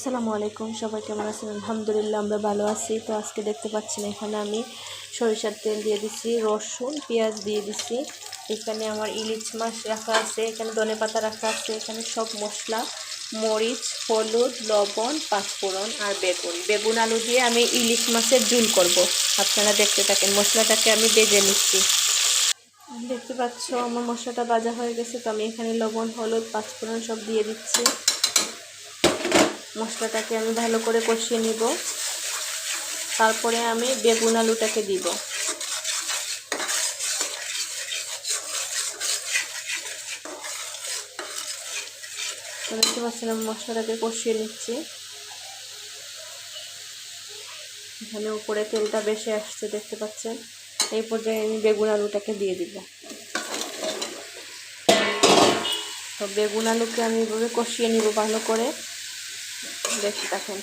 আসসালামু আলাইকুম, সবাই কেমন আছেন? আলহামদুলিল্লাহ আমরা ভালো আছি। তো আজকে দেখতে পাচ্ছেন এখানে আমি সরিষার তেল দিয়ে দিচ্ছি, রসুন পেঁয়াজ দিয়ে দিচ্ছি। এখানে আমার ইলিশ মাছ রাখা আছে, এখানে ধনেপাতা রাখা আছে, এখানে সব মশলা মরিচ হলুদ লবণ পাঁচফোড়ন আর বেগুন আলু দিয়ে আমি ইলিশ মাছের ঝোল করব। আপনারা দেখতে থাকেন, মশলাটাকে আমি ভেজে নিচ্ছি। দেখতে পাচ্ছ আমার মশলাটা ভাজা হয়ে গেছে, তো আমি এখানে লবণ হলুদ পাঁচফোড়ন সব দিয়ে দিচ্ছি। মশলাটাকে আমি ভালো করে কষিয়ে নিব, তারপরে আমি বেগুন আলুটাকে দিব। দেখতে পাচ্ছেন আমি মশলাটাকে কষিয়ে নিচ্ছি। এখানে উপরে তেলটা বেশি আসছে দেখতে পাচ্ছেন। এই পর্যায়ে আমি বেগুন আলুটাকে দিয়ে দিব। তো বেগুন আলুকে আমি এভাবে কষিয়ে নিব ভালো করে, দেখতে থাকেন।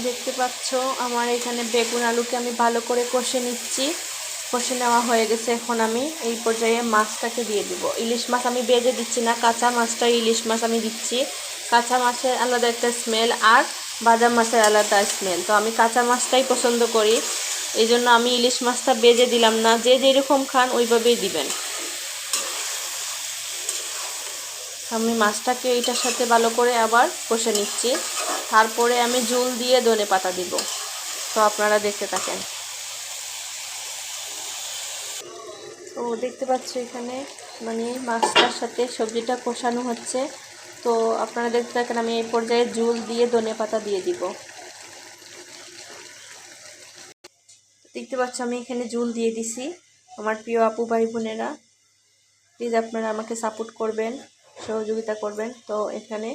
দেখতে পাচ্ছ আমার এখানে বেগুন আলুকে আমি ভালো করে কষে নিচ্ছি। কষে নেওয়া হয়ে গেছে। এখন আমি এই পর্যায়ে মাছটাকে দিয়ে দিব। ইলিশ মাছ আমি ভেজে দিচ্ছি না, কাঁচা মাছটা ইলিশ মাছ আমি দিচ্ছি। কাঁচা মাছের আলাদা একটা স্মেল আর ভাজা মাছের আলাদা স্মেল, তো আমি কাঁচা মাছটাই পছন্দ করি। এই জন্য আমি ইলিশ মাছটা ভেজে দিলাম না, যে যেরকম খান ওইভাবেই দিবেন। আমি মাছটাকে এইটার সাথে ভালো করে আবার কষে নিচ্ছি। তারপরে আমি ঝোল দিয়ে ধনেপাতা দিব। তো আপনারা দেখতে থাকেন। তো দেখতে পাচ্ছ এখানে মানে মাছটার সাথে সবজিটা কষানো হচ্ছে। তো আপনারা দেখতে থাকেন, আমি এই পর্যায়ে ঝোল দিয়ে ধনেপাতা দিয়ে দিব। দেখতে পাচ্ছ আমি এখানে ঝোল দিয়ে দিছি। আমার প্রিয় আপু ভাই বোনেরা, প্লিজ আপনারা আমাকে সাপোর্ট করবেন, সহযোগিতা করবেন। তো এখানে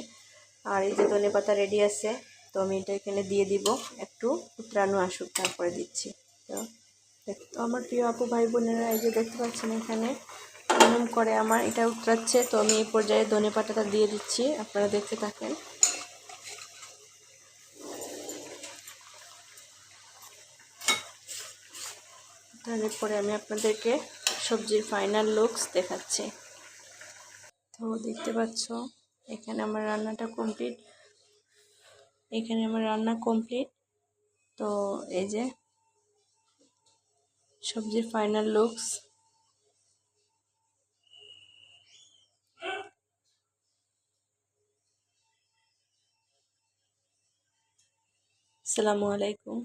আর এই যে ধনেপাতা রেডি আছে, তো আমি এটা এখানে দিয়ে দিব। একটু উতরানো আসুক তারপরে দিচ্ছি। তো আমার প্রিয় আপু ভাই বোনেরা, এই যে দেখতে পাচ্ছেন এখানে এমন করে আমার এটা উতরাচ্ছে। তো আমি এই পর্যায়ে ধনেপাতাটা দিয়ে দিচ্ছি, আপনারা দেখতে থাকেন। তারপরে আমি আপনাদেরকে সবজির ফাইনাল লুকস দেখাচ্ছি। তো দেখতে পাচ্ছ এখানে আমার রান্নাটা কমপ্লিট। এখানে আমার রান্না কমপ্লিট। তো এই যে সবজির ফাইনাল লুকস। আসসালামু আলাইকুম।